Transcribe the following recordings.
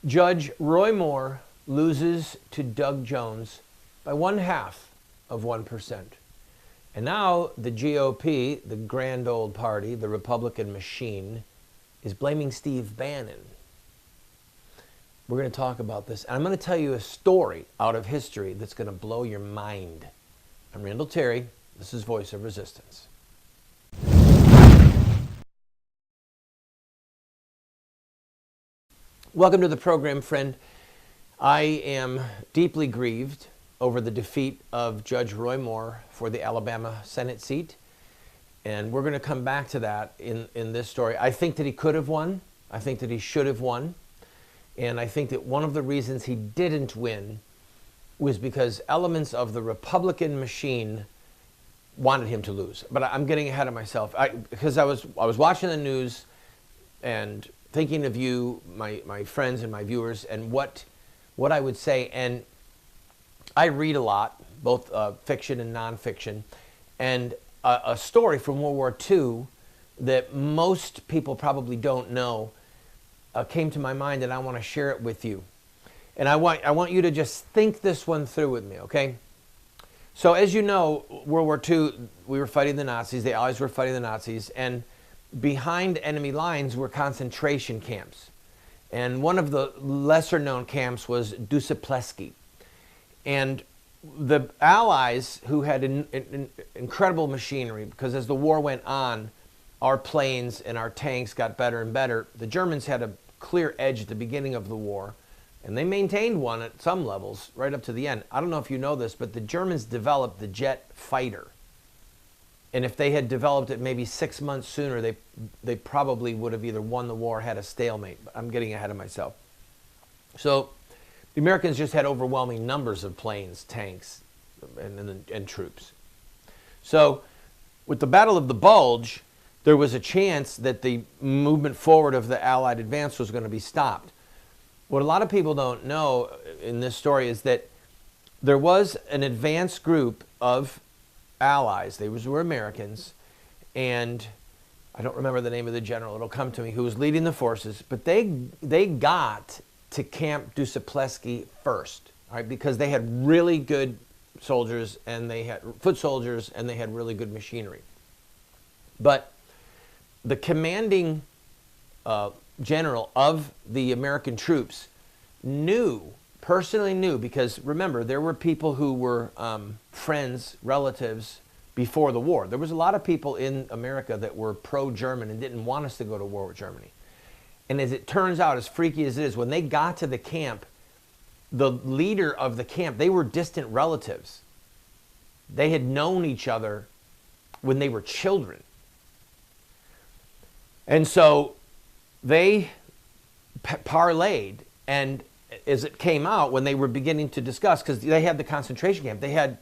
Judge Roy Moore loses to Doug Jones by 0.5%. And now the GOP, the grand old party, the Republican machine, is blaming Steve Bannon. We're going to talk about this. And I'm going to tell you a story out of history that's going to blow your mind. I'm Randall Terry. This is Voice of Resistance. Welcome to the program, friend. I am deeply grieved over the defeat of Judge Roy Moore for the Alabama Senate seat. And we're going to come back to that in this story. I think that he could have won. I think that he should have won. And I think that one of the reasons he didn't win was because elements of the Republican machine wanted him to lose. But I'm getting ahead of myself. Because I was watching the news and thinking of you, my friends and my viewers, and what I would say. And I read a lot, both fiction and nonfiction. And a story from World War II that most people probably don't know came to my mind, and I want to share it with you. And I want you to just think this one through with me, okay? So as you know, World War II, we were fighting the Nazis. The Allies were fighting the Nazis. And behind enemy lines were concentration camps. And one of the lesser known camps was Duszepleski. And the Allies, who had incredible machinery, because as the war went on, our planes and our tanks got better and better. The Germans had a clear edge at the beginning of the war, and they maintained one at some levels right up to the end. I don't know if you know this, but the Germans developed the jet fighter. And if they had developed it maybe 6 months sooner, they probably would have either won the war or had a stalemate. But I'm getting ahead of myself. So the Americans just had overwhelming numbers of planes, tanks, and troops. So with the Battle of the Bulge, there was a chance that the movement forward of the Allied advance was going to be stopped. What a lot of people don't know in this story is that there was an advance group of Allies. They were Americans, and I don't remember the name of the general. It'll come to me, who was leading the forces. But they got to Camp Duszepleski first, all right, because they had really good soldiers, and they had foot soldiers, and they had really good machinery. But the commanding general of the American troops personally knew, because remember, there were people who were friends, relatives before the war. There was a lot of people in America that were pro-German and didn't want us to go to war with Germany. And as it turns out, as freaky as it is, when they got to the camp, the leader of the camp, they were distant relatives. They had known each other when they were children. And so they parlayed, and as it came out, when they were beginning to discuss, because they had the concentration camp, they had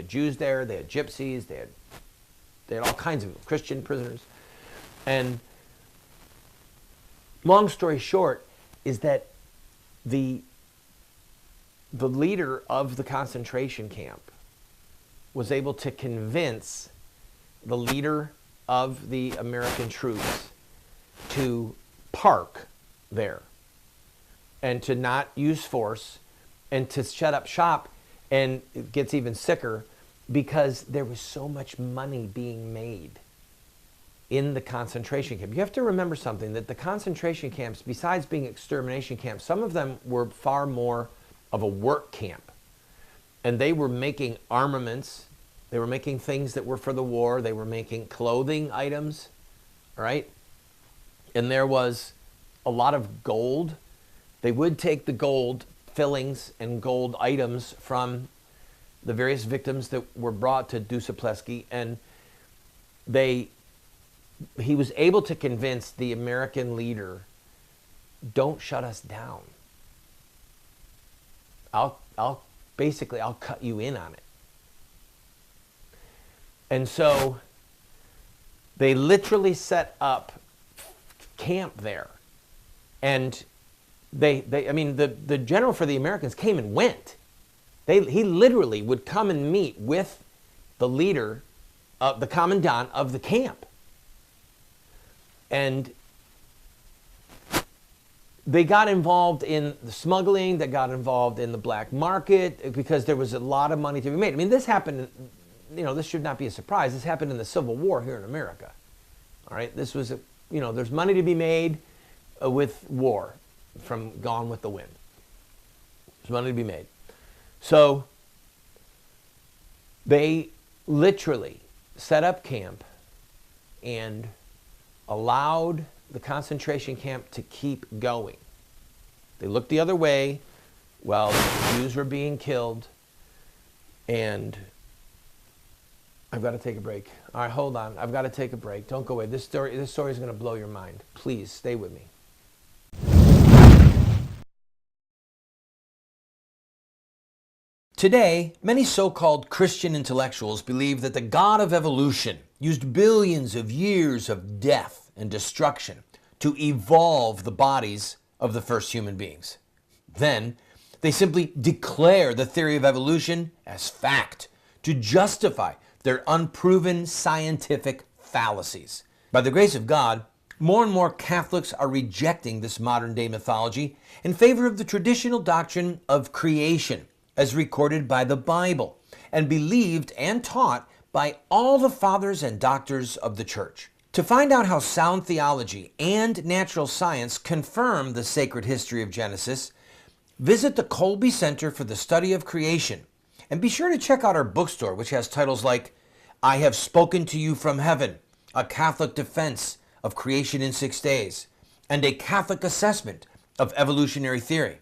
Jews there, they had gypsies, they had all kinds of Christian prisoners. And long story short is that the leader of the concentration camp was able to convince the leader of the American troops to park there and to not use force and to shut up shop. And it gets even sicker because there was so much money being made in the concentration camp. You have to remember something, that the concentration camps, besides being extermination camps, some of them were far more of a work camp. And they were making armaments. They were making things that were for the war. They were making clothing items, right? And there was a lot of gold. They would take the gold fillings and gold items from the various victims that were brought to Duszepleski, and he was able to convince the American leader, don't shut us down. I'll cut you in on it. And so they literally set up camp there. And the general for the Americans came and went. He literally would come and meet with the leader, the commandant of the camp. And they got involved in the smuggling, they got involved in the black market because there was a lot of money to be made. I mean, this happened, this should not be a surprise. This happened in the Civil War here in America. All right, this was, there's money to be made with war from Gone with the Wind. There's money to be made. So they literally set up camp and allowed the concentration camp to keep going. They looked the other way while the Jews were being killed. And I've got to take a break. All right, hold on. I've got to take a break. Don't go away. This story is going to blow your mind. Please stay with me. Today, many so-called Christian intellectuals believe that the God of evolution used billions of years of death and destruction to evolve the bodies of the first human beings. Then, they simply declare the theory of evolution as fact to justify their unproven scientific fallacies. By the grace of God, more and more Catholics are rejecting this modern-day mythology in favor of the traditional doctrine of creation, as recorded by the Bible and believed and taught by all the fathers and doctors of the Church. To find out how sound theology and natural science confirm the sacred history of Genesis, visit the Colby Center for the Study of Creation, and be sure to check out our bookstore, which has titles like I Have Spoken to You from Heaven, A Catholic Defense of Creation in 6 Days, and A Catholic Assessment of Evolutionary Theory.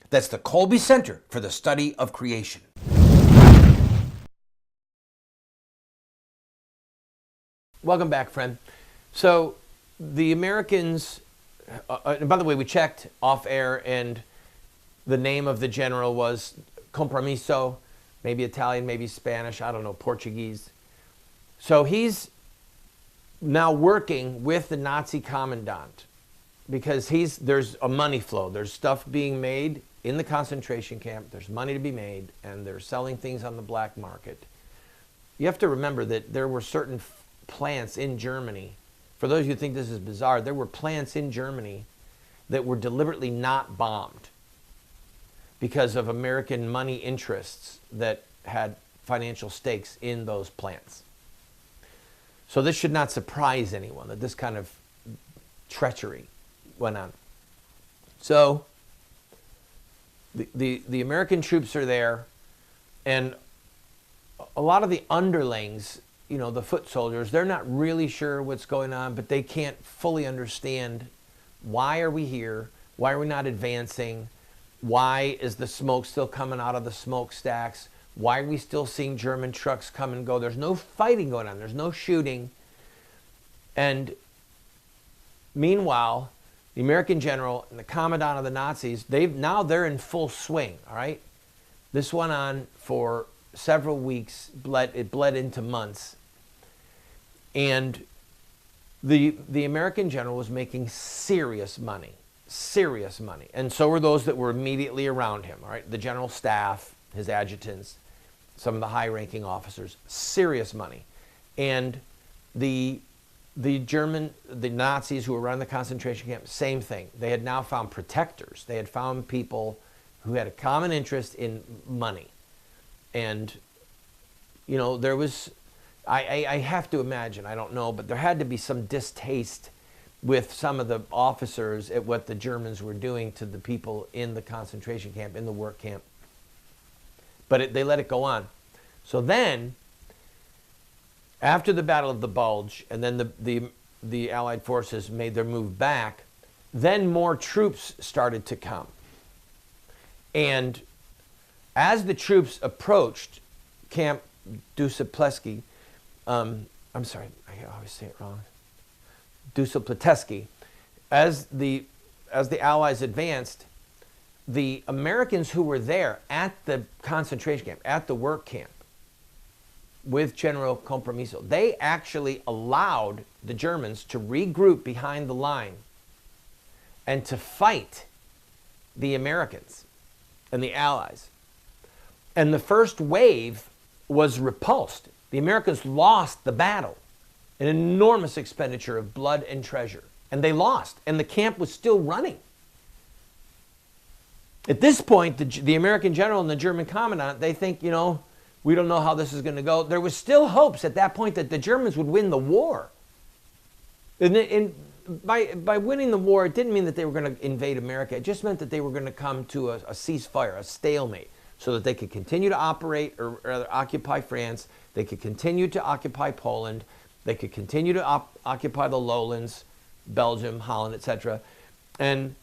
That's the Colby Center for the Study of Creation. Welcome back, friend. So the Americans, and by the way, we checked off air, and the name of the general was Compromiso, maybe Italian, maybe Spanish, I don't know, Portuguese. So he's now working with the Nazi commandant because there's a money flow. There's stuff being made in the concentration camp, there's money to be made, and they're selling things on the black market. You have to remember that there were certain plants in Germany. For those who think this is bizarre, there were plants in Germany that were deliberately not bombed because of American money interests that had financial stakes in those plants. So this should not surprise anyone that this kind of treachery went on. So the American troops are there, and a lot of the underlings, the foot soldiers, they're not really sure what's going on, but they can't fully understand why are we here, why are we not advancing, why is the smoke still coming out of the smokestacks, why are we still seeing German trucks come and go. There's no fighting going on, there's no shooting. And meanwhile, the American general and the commandant of the Nazis, they're in full swing, all right? This went on for several weeks, it bled into months. And the American general was making serious money. And so were those that were immediately around him, all right? The general staff, his adjutants, some of the high-ranking officers, serious money. And the Nazis who were running the concentration camp, same thing. They had now found protectors. They had found people who had a common interest in money. And, there was, I have to imagine, I don't know, but there had to be some distaste with some of the officers at what the Germans were doing to the people in the concentration camp, in the work camp. But they let it go on. So then, after the Battle of the Bulge, and then the Allied forces made their move back, then more troops started to come. And as the troops approached Camp Dusopleski, I'm sorry, I always say it wrong, Dusopleteski, as the Allies advanced, the Americans who were there at the concentration camp, at the work camp, with General Compromiso, they actually allowed the Germans to regroup behind the line and to fight the Americans and the Allies. And the first wave was repulsed. The Americans lost the battle, an enormous expenditure of blood and treasure. And they lost, and the camp was still running. At this point, the American general and the German commandant, they think, you know, we don't know how this is going to go. There was still hopes at that point that the Germans would win the war. And by winning the war, it didn't mean that they were going to invade America. It just meant that they were going to come to a ceasefire, a stalemate, so that they could continue to operate or rather occupy France. They could continue to occupy Poland. They could continue to occupy the lowlands, Belgium, Holland, etc. And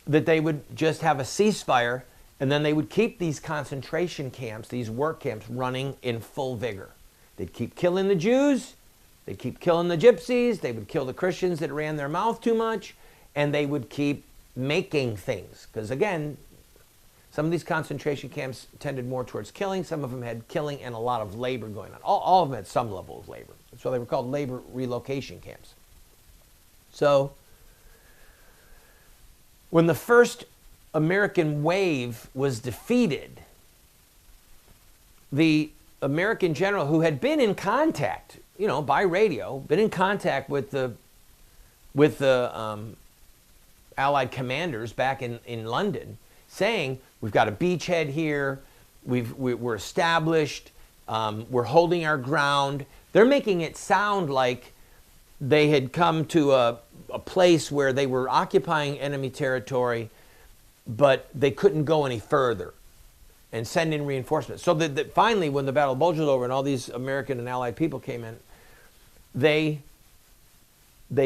that they would just have a ceasefire, and then they would keep these concentration camps, these work camps, running in full vigor. They'd keep killing the Jews, they'd keep killing the gypsies, they would kill the Christians that ran their mouth too much, and they would keep making things. Because again, some of these concentration camps tended more towards killing. Some of them had killing and a lot of labor going on. All of them had some level of labor. So they were called labor relocation camps. So when the first American wave was defeated, the American general who had been in contact, you know, by radio, been in contact with the Allied commanders back in London, saying, we've got a beachhead here, we're established, we're holding our ground. They're making it sound like they had come to a place where they were occupying enemy territory, but they couldn't go any further and send in reinforcements. So that finally, when the Battle of Bulge was over and all these American and Allied people came in, they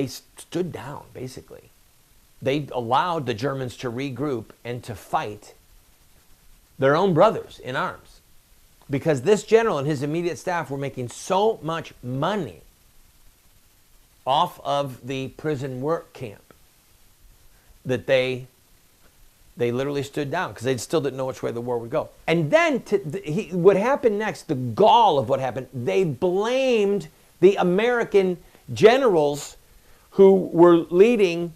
stood down, basically. They allowed the Germans to regroup and to fight their own brothers in arms, because this general and his immediate staff were making so much money off of the prison work camp that they literally stood down, because they still didn't know which way the war would go. And then what happened next, the gall of what happened, they blamed the American generals who were leading,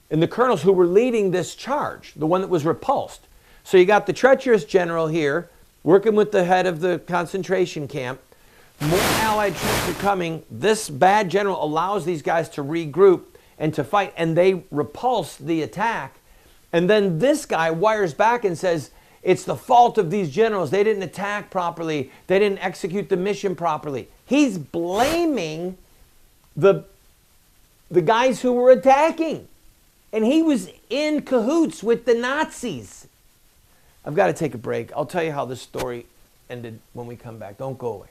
and the colonels who were leading this charge, the one that was repulsed. So you got the treacherous general here working with the head of the concentration camp. More Allied troops are coming. This bad general allows these guys to regroup and to fight, and they repulse the attack. And then this guy wires back and says, it's the fault of these generals. They didn't attack properly. They didn't execute the mission properly. He's blaming the guys who were attacking. And he was in cahoots with the Nazis. I've got to take a break. I'll tell you how this story ended when we come back. Don't go away.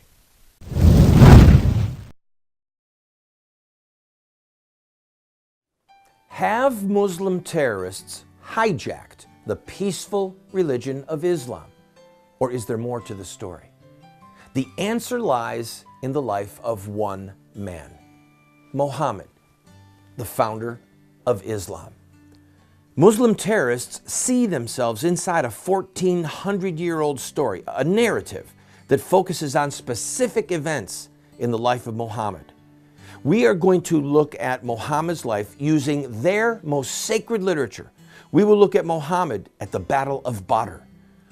Have Muslim terrorists hijacked the peaceful religion of Islam? Or is there more to the story? The answer lies in the life of one man, Muhammad, the founder of Islam. Muslim terrorists see themselves inside a 1,400-year-old story, a narrative that focuses on specific events in the life of Muhammad. We are going to look at Muhammad's life using their most sacred literature. We will look at Muhammad at the Battle of Badr.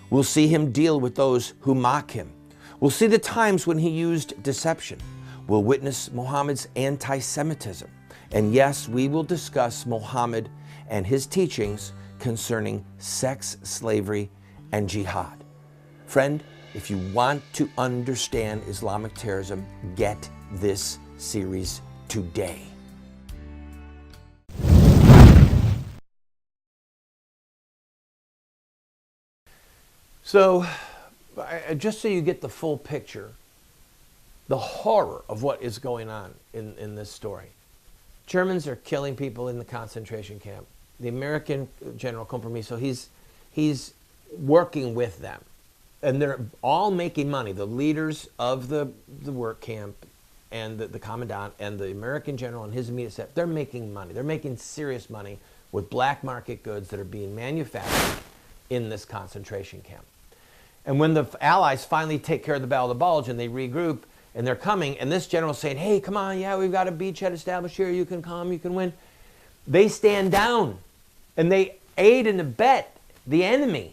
We'll see him deal with those who mock him. We'll see the times when he used deception. We'll witness Muhammad's anti-Semitism. And yes, we will discuss Muhammad and his teachings concerning sex, slavery, and jihad. Friend, if you want to understand Islamic terrorism, get this series today. So, just so you get the full picture, the horror of what is going on in this story. Germans are killing people in the concentration camp. The American General Compromiso, he's working with them. And they're all making money. The leaders of the work camp and the commandant and the American general and his immediate staff, they're making money. They're making serious money with black market goods that are being manufactured in this concentration camp. And when the Allies finally take care of the Battle of the Bulge and they regroup and they're coming, and this general's saying, hey, come on, yeah, we've got a beachhead established here. You can come, you can win. They stand down and they aid and abet the enemy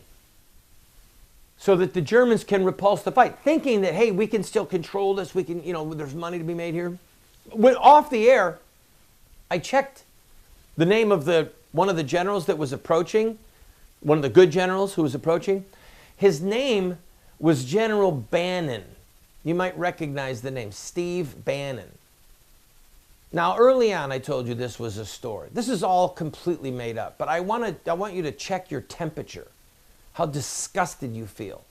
so that the Germans can repulse the fight, thinking that, hey, we can still control this. We can, there's money to be made here. When off the air, I checked the name of one of the generals that was approaching one of the good generals who was approaching. His name was General Bannon. You might recognize the name, Steve Bannon. Now, early on, I told you this was a story. This is all completely made up, but I want you to check your temperature, how disgusted you feel.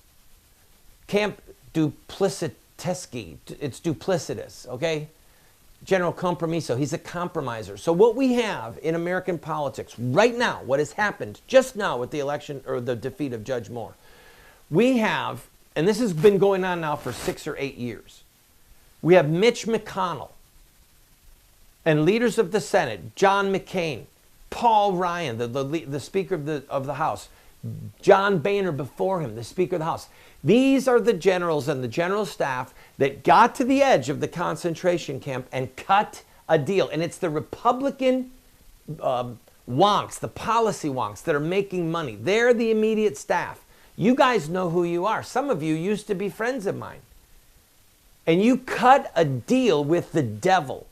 Camp Dupliciteschi, it's duplicitous, okay? General Compromiso, he's a compromiser. So what we have in American politics right now, what has happened just now with the election or the defeat of Judge Moore, we have, and this has been going on now for 6 or 8 years, we have Mitch McConnell and leaders of the Senate, John McCain, Paul Ryan, the Speaker of the House, John Boehner before him, the Speaker of the House. These are the generals and the general staff that got to the edge of the concentration camp and cut a deal. And it's the Republican wonks, the policy wonks that are making money. They're the immediate staff. You guys know who you are. Some of you used to be friends of mine. And you cut a deal with the devil.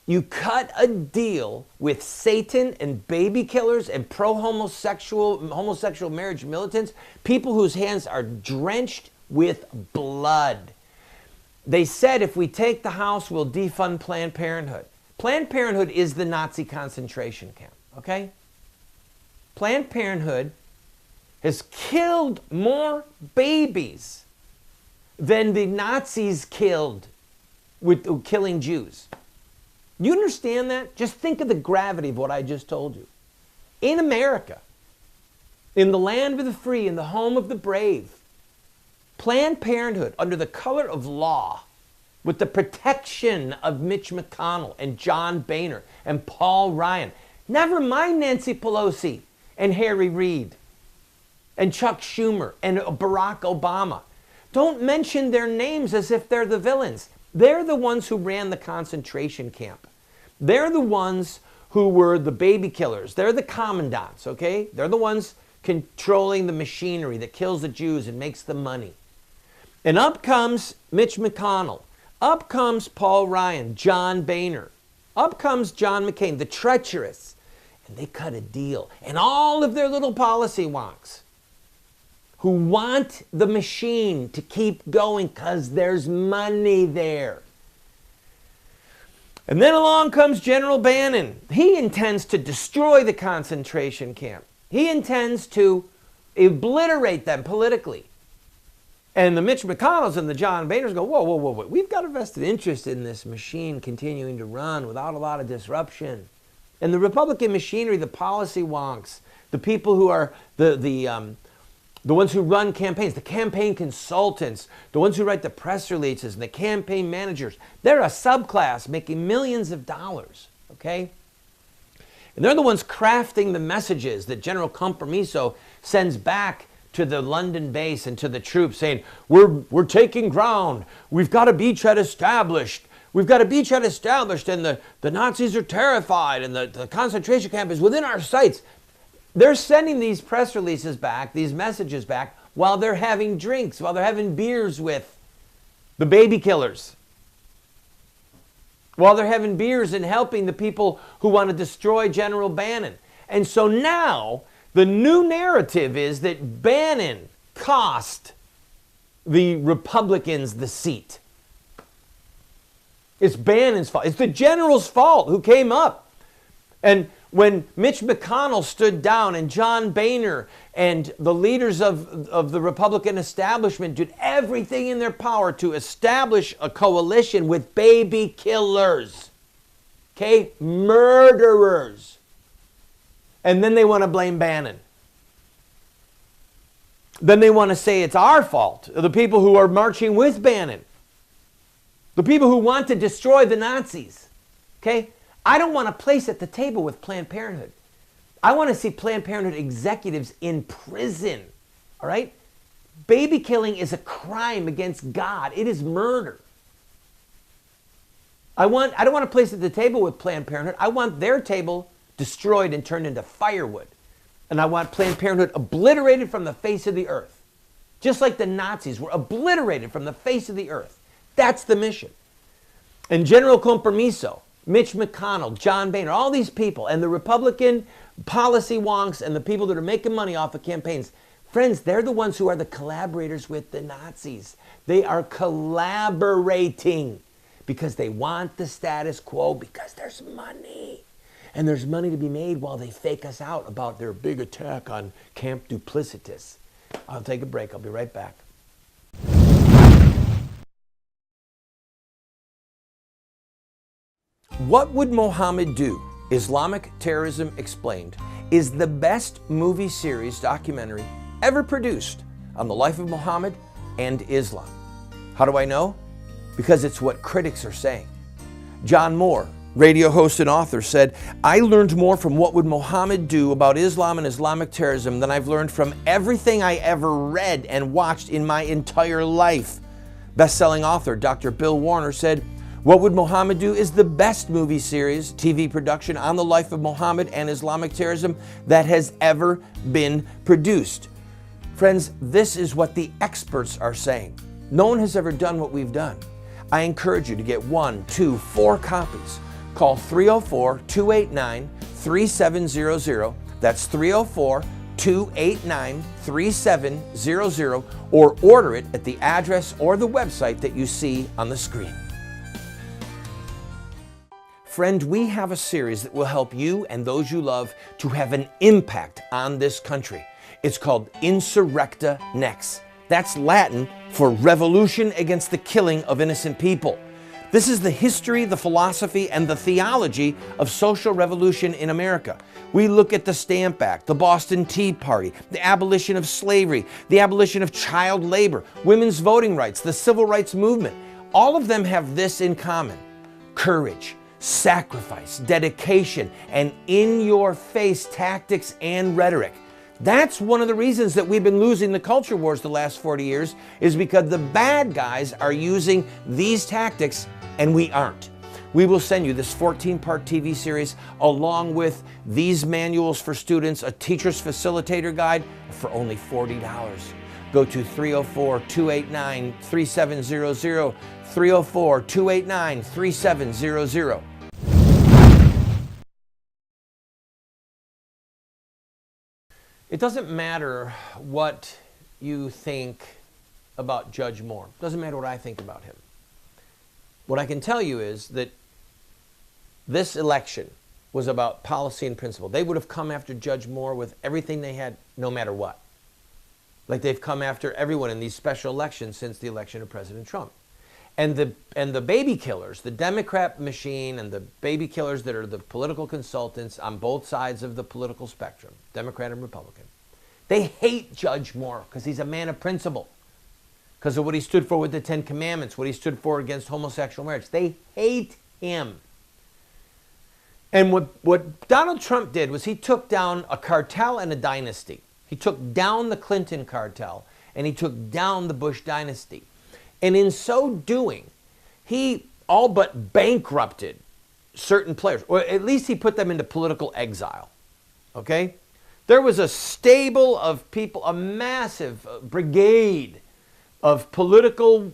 You cut a deal with Satan and baby killers and homosexual marriage militants, people whose hands are drenched with blood. They said if we take the House, we'll defund Planned Parenthood. Planned Parenthood is the Nazi concentration camp, okay? Planned Parenthood has killed more babies than the Nazis killed with killing Jews. You understand that? Just think of the gravity of what I just told you. In America, in the land of the free, in the home of the brave, Planned Parenthood, under the color of law, with the protection of Mitch McConnell and John Boehner and Paul Ryan, never mind Nancy Pelosi and Harry Reid and Chuck Schumer and Barack Obama. Don't mention their names as if they're the villains. They're the ones who ran the concentration camp. They're the ones who were the baby killers. They're the commandants, okay? They're the ones controlling the machinery that kills the Jews and makes the money. And up comes Mitch McConnell. Up comes Paul Ryan, John Boehner. Up comes John McCain, the treacherous. And they cut a deal. And all of their little policy wonks who want the machine to keep going because there's money there. And then along comes General Bannon. He intends to destroy the concentration camp. He intends to obliterate them politically. And the Mitch McConnells and the John Boehners go, whoa, whoa, whoa, whoa. We've got a vested interest in this machine continuing to run without a lot of disruption. And the Republican machinery, the policy wonks, the people who are the ones who run campaigns, the campaign consultants, the ones who write the press releases, and the campaign managers, they're a subclass making millions of dollars, okay? And they're the ones crafting the messages that General Compromiso sends back to the London base and to the troops saying, we're taking ground. We've got a beachhead established. We've got a beachhead established, and the Nazis are terrified, and the concentration camp is within our sights. They're sending these press releases back, these messages back, while they're having drinks, while they're having beers with the baby killers, while they're having beers and helping the people who want to destroy General Bannon. And so now the new narrative is that Bannon cost the Republicans the seat. It's Bannon's fault. It's the general's fault who came up. And when Mitch McConnell stood down and John Boehner and the leaders of the Republican establishment did everything in their power to establish a coalition with baby killers, okay, murderers. And then they want to blame Bannon. Then they want to say it's our fault, the people who are marching with Bannon, the people who want to destroy the Nazis, okay? I don't want a place at the table with Planned Parenthood. I want to see Planned Parenthood executives in prison, all right? Baby killing is a crime against God. It is murder. I don't want a place at the table with Planned Parenthood. I want their table destroyed and turned into firewood. And I want Planned Parenthood obliterated from the face of the earth. Just like the Nazis were obliterated from the face of the earth. That's the mission. And General Compromiso, Mitch McConnell, John Boehner, all these people, and the Republican policy wonks and the people that are making money off of campaigns. Friends, they're the ones who are the collaborators with the Nazis. They are collaborating because they want the status quo, because there's money. And there's money to be made while they fake us out about their big attack on Camp Duplicitus. I'll take a break. I'll be right back. What Would Mohammed Do? Islamic Terrorism Explained is the best movie series documentary ever produced on the life of Muhammad and Islam. How do I know? Because it's what critics are saying. John Moore, radio host and author, said, "I learned more from What Would Mohammed Do about Islam and Islamic terrorism than I've learned from everything I ever read and watched in my entire life." Best-selling author Dr. Bill Warner said, "What Would Mohammed Do is the best movie series, TV production on the life of Muhammad and Islamic terrorism that has ever been produced." Friends, this is what the experts are saying. No one has ever done what we've done. I encourage you to get 1, 2, 4 copies. Call 304-289-3700. That's 304-289-3700, or order it at the address or the website that you see on the screen. Friend, we have a series that will help you and those you love to have an impact on this country. It's called Insurrecta Nex. That's Latin for revolution against the killing of innocent people. This is the history, the philosophy, and the theology of social revolution in America. We look at the Stamp Act, the Boston Tea Party, the abolition of slavery, the abolition of child labor, women's voting rights, the civil rights movement. All of them have this in common: courage, sacrifice, dedication, and in-your-face tactics and rhetoric. That's one of the reasons that we've been losing the culture wars the last 40 years, is because the bad guys are using these tactics and we aren't. We will send you this 14-part TV series along with these manuals for students, a teacher's facilitator guide for only $40. Go to 304-289-3700, 304-289-3700. It doesn't matter what you think about Judge Moore. It doesn't matter what I think about him. What I can tell you is that this election was about policy and principle. They would have come after Judge Moore with everything they had, no matter what. Like they've come after everyone in these special elections since the election of President Trump. And the baby killers, the Democrat machine and the baby killers that are the political consultants on both sides of the political spectrum, Democrat and Republican, they hate Judge Moore because he's a man of principle, because of what he stood for with the 10 Commandments, what he stood for against homosexual marriage. They hate him. And what Donald Trump did was he took down a cartel and a dynasty. He took down the Clinton cartel and he took down the Bush dynasty. And in so doing, he all but bankrupted certain players, or at least he put them into political exile. Okay? There was a stable of people, a massive brigade of political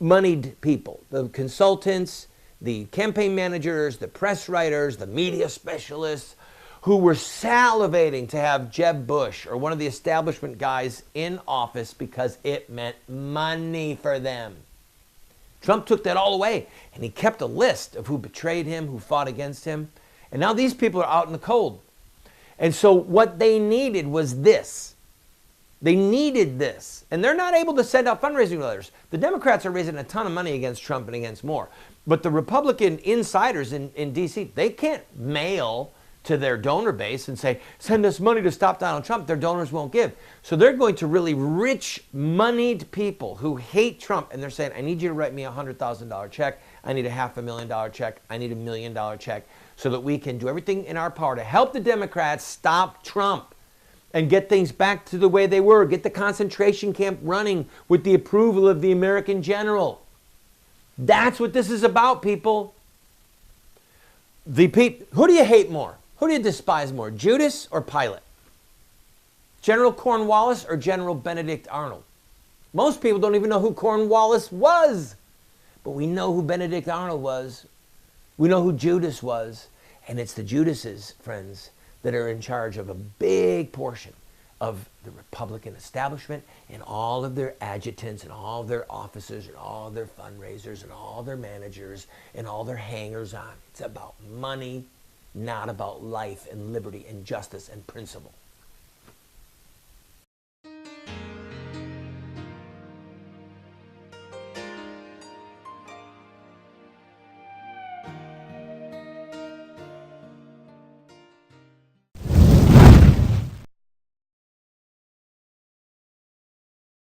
moneyed people, the consultants, the campaign managers, the press writers, the media specialists, who were salivating to have Jeb Bush or one of the establishment guys in office because it meant money for them. Trump took that all away, and he kept a list of who betrayed him, who fought against him. And now these people are out in the cold. And so what they needed was this. They needed this. And they're not able to send out fundraising letters. The Democrats are raising a ton of money against Trump and against Moore. But the Republican insiders in D.C., they can't mail to their donor base and say, send us money to stop Donald Trump. Their donors won't give. So they're going to really rich, moneyed people who hate Trump, and they're saying, I need you to write me a $100,000 check. I need a $500,000 check. I need $1 million check, so that we can do everything in our power to help the Democrats stop Trump and get things back to the way they were, get the concentration camp running with the approval of the American general. That's what this is about, people. Who do you hate more? Who do you despise more, Judas or Pilate? General Cornwallis or General Benedict Arnold? Most people don't even know who Cornwallis was. But we know who Benedict Arnold was. We know who Judas was. And it's the Judases, friends, that are in charge of a big portion of the Republican establishment and all of their adjutants and all of their officers and all of their fundraisers and all their managers and all their hangers-on. It's about money, not about life and liberty and justice and principle.